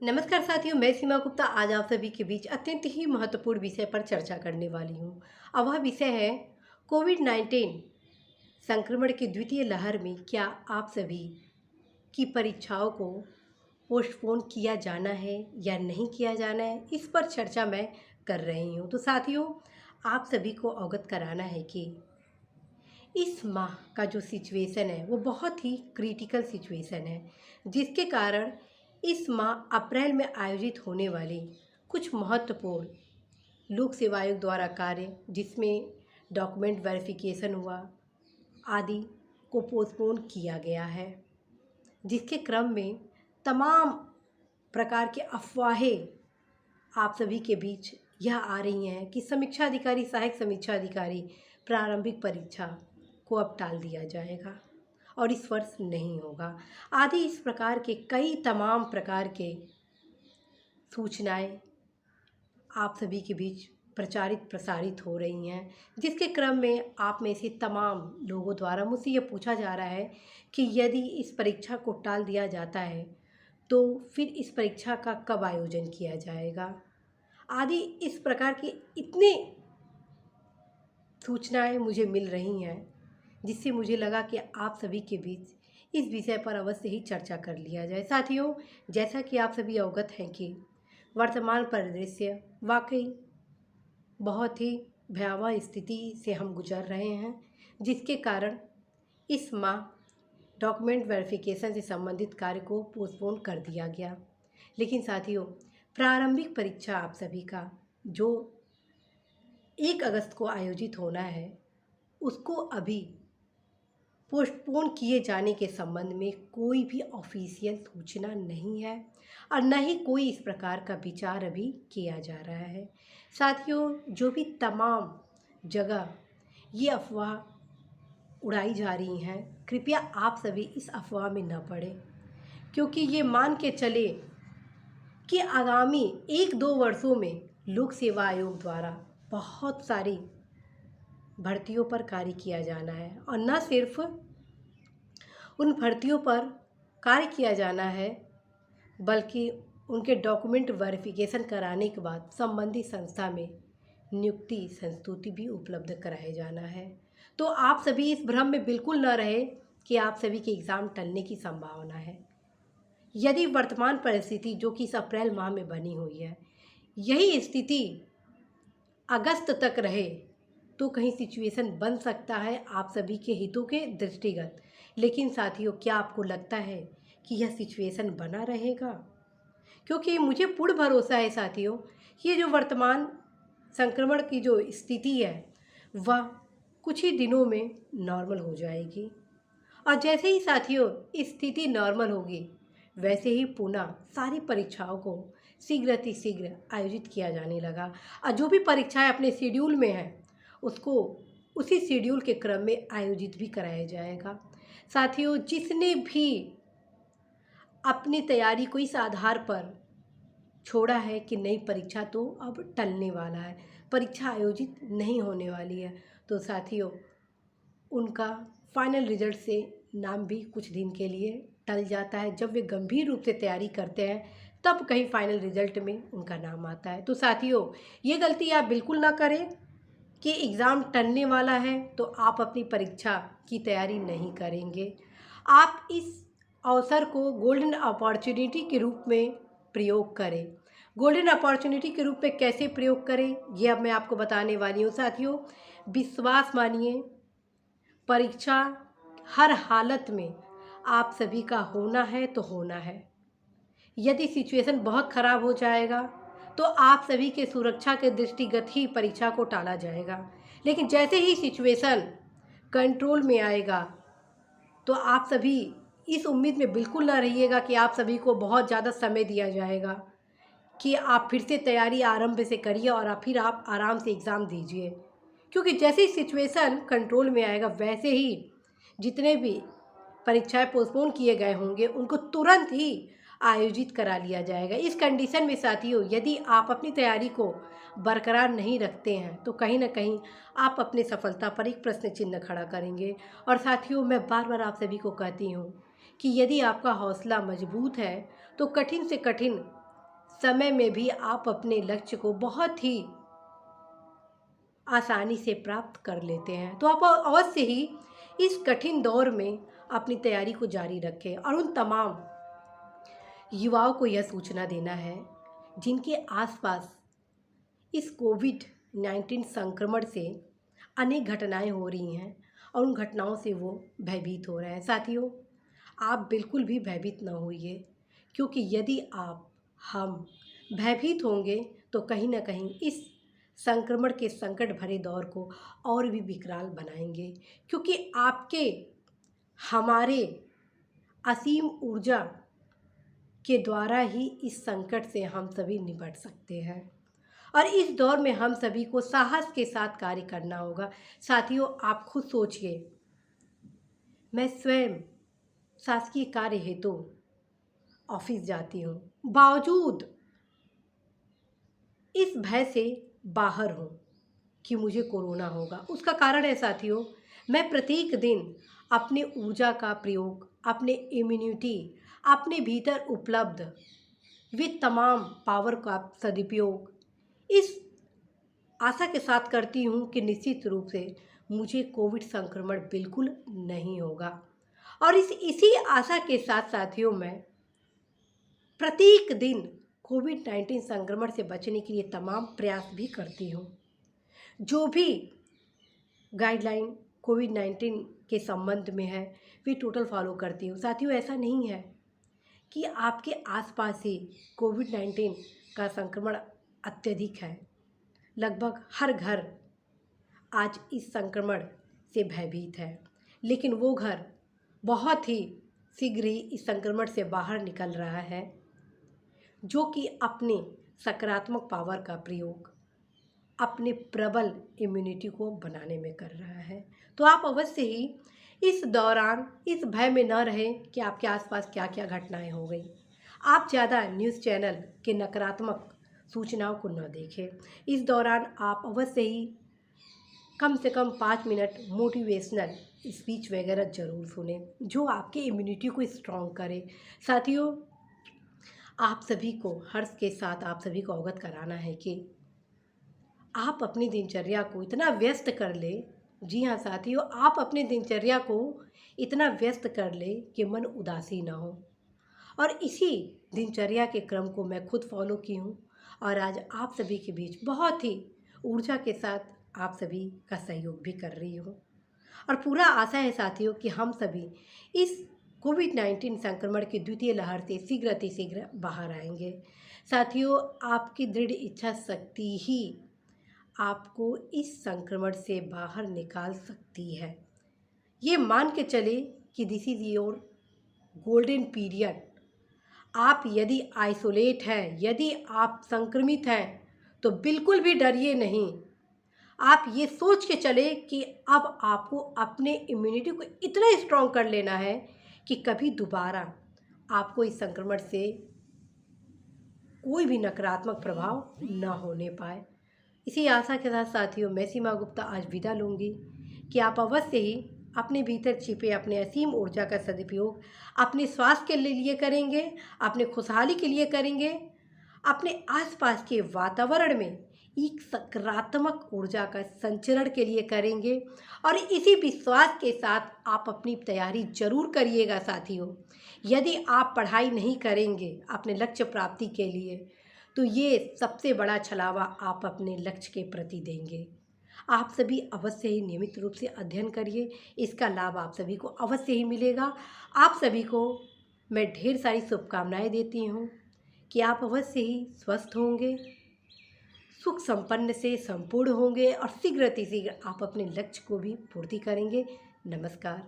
नमस्कार साथियों, मैं सीमा गुप्ता आज आप सभी के बीच अत्यंत ही महत्वपूर्ण विषय पर चर्चा करने वाली हूँ। अब वह विषय है कोविड-19 संक्रमण की द्वितीय लहर में क्या आप सभी की परीक्षाओं को पोस्टपोन किया जाना है या नहीं किया जाना है, इस पर चर्चा मैं कर रही हूँ। तो साथियों, आप सभी को अवगत कराना है कि इस माह का जो सिचुएशन है वो बहुत ही क्रिटिकल सिचुएशन है, जिसके कारण इस माह अप्रैल में आयोजित होने वाली कुछ महत्वपूर्ण लोक सेवा आयोग द्वारा कार्य, जिसमें डॉक्यूमेंट वेरिफिकेशन हुआ आदि, को पोस्टपोन किया गया है। जिसके क्रम में तमाम प्रकार की अफवाहें आप सभी के बीच यह आ रही हैं कि समीक्षा अधिकारी, सहायक समीक्षा अधिकारी प्रारंभिक परीक्षा को अब टाल दिया जाएगा और इस वर्ष नहीं होगा आदि। इस प्रकार के कई तमाम प्रकार के सूचनाएं आप सभी के बीच प्रचारित प्रसारित हो रही हैं, जिसके क्रम में आप में से तमाम लोगों द्वारा मुझसे ये पूछा जा रहा है कि यदि इस परीक्षा को टाल दिया जाता है तो फिर इस परीक्षा का कब आयोजन किया जाएगा आदि। इस प्रकार की इतने सूचनाएं मुझे मिल रही हैं, जिससे मुझे लगा कि आप सभी के बीच इस विषय पर अवश्य ही चर्चा कर लिया जाए। साथियों, जैसा कि आप सभी अवगत हैं कि वर्तमान परिदृश्य वाकई बहुत ही भयावह स्थिति से हम गुजर रहे हैं, जिसके कारण इस माह डॉक्यूमेंट वेरिफिकेशन से संबंधित कार्य को पोस्टपोन कर दिया गया। लेकिन साथियों, प्रारंभिक परीक्षा आप सभी का जो 1 अगस्त को आयोजित होना है, उसको अभी पोस्टपोन किए जाने के संबंध में कोई भी ऑफिशियल सूचना नहीं है और न ही कोई इस प्रकार का विचार अभी किया जा रहा है। साथियों, जो भी तमाम जगह ये अफवाह उड़ाई जा रही हैं, कृपया आप सभी इस अफवाह में न पड़ें, क्योंकि ये मान के चले कि आगामी 1-2 वर्षों में लोक सेवा आयोग द्वारा बहुत सारी भर्तियों पर कार्य किया जाना है और न सिर्फ उन भर्तियों पर कार्य किया जाना है, बल्कि उनके डॉक्यूमेंट वेरिफिकेशन कराने के बाद संबंधित संस्था में नियुक्ति संस्तुति भी उपलब्ध कराया जाना है। तो आप सभी इस भ्रम में बिल्कुल न रहे कि आप सभी के एग्ज़ाम टलने की संभावना है। यदि वर्तमान परिस्थिति जो कि इस अप्रैल माह में बनी हुई है, यही स्थिति अगस्त तक रहे तो कहीं सिचुएशन बन सकता है आप सभी के हितों के दृष्टिगत। लेकिन साथियों, क्या आपको लगता है कि यह सिचुएशन बना रहेगा? क्योंकि मुझे पूर्ण भरोसा है साथियों, ये जो वर्तमान संक्रमण की जो स्थिति है वह कुछ ही दिनों में नॉर्मल हो जाएगी और जैसे ही साथियों स्थिति नॉर्मल होगी, वैसे ही पुनः सारी परीक्षाओं को शीघ्र अतिशीघ्र आयोजित किया जाने लगा और जो भी परीक्षाएं अपने शेड्यूल में हैं उसको उसी शेड्यूल के क्रम में आयोजित भी कराया जाएगा। साथियों, जिसने भी अपनी तैयारी को इस आधार पर छोड़ा है कि नई परीक्षा तो अब टलने वाला है, परीक्षा आयोजित नहीं होने वाली है, तो साथियों उनका फाइनल रिजल्ट से नाम भी कुछ दिन के लिए टल जाता है। जब वे गंभीर रूप से तैयारी करते हैं तब कहीं फाइनल रिजल्ट में उनका नाम आता है। तो साथियों, ये गलती आप बिल्कुल ना करें कि एग्ज़ाम टलने वाला है तो आप अपनी परीक्षा की तैयारी नहीं करेंगे। आप इस अवसर को गोल्डन अपॉर्चुनिटी के रूप में प्रयोग करें। गोल्डन अपॉर्चुनिटी के रूप में कैसे प्रयोग करें, ये अब मैं आपको बताने वाली हूँ। साथियों, विश्वास मानिए, परीक्षा हर हालत में आप सभी का होना है तो होना है। यदि सिचुएशन बहुत ख़राब हो जाएगा तो आप सभी के सुरक्षा के दृष्टिगत ही परीक्षा को टाला जाएगा, लेकिन जैसे ही सिचुएशन कंट्रोल में आएगा तो आप सभी इस उम्मीद में बिल्कुल ना रहिएगा कि आप सभी को बहुत ज़्यादा समय दिया जाएगा कि आप फिर से तैयारी आरंभ से करिए और फिर आप आराम से एग्ज़ाम दीजिए। क्योंकि जैसे ही सिचुएशन कंट्रोल में आएगा, वैसे ही जितने भी परीक्षाएं पोस्टपोन किए गए होंगे उनको तुरंत ही आयोजित करा लिया जाएगा। इस कंडीशन में साथियों, यदि आप अपनी तैयारी को बरकरार नहीं रखते हैं तो कहीं ना कहीं आप अपने सफलता पर एक प्रश्न चिन्ह खड़ा करेंगे। और साथियों, मैं बार बार आप सभी को कहती हूँ कि यदि आपका हौसला मजबूत है तो कठिन से कठिन समय में भी आप अपने लक्ष्य को बहुत ही आसानी से प्राप्त कर लेते हैं। तो आप अवश्य ही इस कठिन दौर में अपनी तैयारी को जारी रखें और उन तमाम युवाओं को यह सूचना देना है जिनके आसपास इस कोविड-19 संक्रमण से अनेक घटनाएं हो रही हैं और उन घटनाओं से वो भयभीत हो रहे हैं। साथियों, आप बिल्कुल भी भयभीत ना होइए, क्योंकि यदि हम भयभीत होंगे तो कहीं ना कहीं इस संक्रमण के संकट भरे दौर को और भी विकराल बनाएंगे, क्योंकि आपके हमारे असीम ऊर्जा के द्वारा ही इस संकट से हम सभी निपट सकते हैं और इस दौर में हम सभी को साहस के साथ कार्य करना होगा। साथियों, आप खुद सोचिए, मैं स्वयं शासकीय कार्य हेतु ऑफिस जाती हूँ, बावजूद इस भय से बाहर हूँ कि मुझे कोरोना होगा। उसका कारण है साथियों, मैं प्रत्येक दिन अपने ऊर्जा का प्रयोग, अपने इम्यूनिटी, अपने भीतर उपलब्ध वे तमाम पावर का सदुपयोग इस आशा के साथ करती हूँ कि निश्चित रूप से मुझे कोविड संक्रमण बिल्कुल नहीं होगा। और इसी आशा के साथ साथियों, मैं प्रत्येक दिन कोविड-19 संक्रमण से बचने के लिए तमाम प्रयास भी करती हूँ। जो भी गाइडलाइन कोविड-19 के संबंध में है वे टोटल फॉलो करती हूँ। साथियों, ऐसा नहीं है कि आपके आसपास ही कोविड-19 का संक्रमण अत्यधिक है। लगभग हर घर आज इस संक्रमण से भयभीत है, लेकिन वो घर बहुत ही शीघ्र ही इस संक्रमण से बाहर निकल रहा है, जो कि अपने सकारात्मक पावर का प्रयोग अपने प्रबल इम्यूनिटी को बनाने में कर रहा है। तो आप अवश्य ही इस दौरान इस भय में न रहें कि आपके आसपास क्या क्या घटनाएं हो गई। आप ज़्यादा न्यूज़ चैनल के नकारात्मक सूचनाओं को न देखें। इस दौरान आप अवश्य ही कम से कम 5 मिनट मोटिवेशनल स्पीच वगैरह ज़रूर सुने, जो आपके इम्यूनिटी को स्ट्रॉन्ग करे। साथियों, आप सभी को हर्ष के साथ आप सभी को अवगत कराना है कि आप अपनी दिनचर्या को इतना व्यस्त कर ले। जी हाँ साथियों, आप अपनी दिनचर्या को इतना व्यस्त कर ले कि मन उदासी ना हो। और इसी दिनचर्या के क्रम को मैं खुद फॉलो की हूँ और आज आप सभी के बीच बहुत ही ऊर्जा के साथ आप सभी का सहयोग भी कर रही हूँ। और पूरा आशा है साथियों कि हम सभी इस कोविड-19 संक्रमण की द्वितीय लहर से शीघ्र अतिशीघ्र बाहर आएंगे। साथियों, आपकी दृढ़ इच्छा शक्ति ही आपको इस संक्रमण से बाहर निकाल सकती है। ये मान के चले कि this is your golden period. आप यदि आइसोलेट हैं, यदि आप संक्रमित हैं, तो बिल्कुल भी डरिए नहीं। आप ये सोच के चले कि अब आपको अपने इम्यूनिटी को इतना स्ट्रॉन्ग कर लेना है कि कभी दोबारा आपको इस संक्रमण से कोई भी नकारात्मक प्रभाव न होने पाए। इसी आशा के साथ साथियों, मैं सीमा गुप्ता आज विदा लूँगी कि आप अवश्य ही अपने भीतर छिपे अपने असीम ऊर्जा का सदुपयोग अपने स्वास्थ्य के लिए करेंगे, अपने खुशहाली के लिए करेंगे, अपने आसपास के वातावरण में एक सकारात्मक ऊर्जा का संचरण के लिए करेंगे और इसी विश्वास के साथ आप अपनी तैयारी जरूर करिएगा। साथियों, यदि आप पढ़ाई नहीं करेंगे अपने लक्ष्य प्राप्ति के लिए, तो ये सबसे बड़ा छलावा आप अपने लक्ष्य के प्रति देंगे। आप सभी अवश्य ही नियमित रूप से अध्ययन करिए, इसका लाभ आप सभी को अवश्य ही मिलेगा। आप सभी को मैं ढेर सारी शुभकामनाएं देती हूँ कि आप अवश्य ही स्वस्थ होंगे, सुख संपन्न से संपूर्ण होंगे और शीघ्र अतिशीघ्र आप अपने लक्ष्य को भी पूर्ति करेंगे। नमस्कार।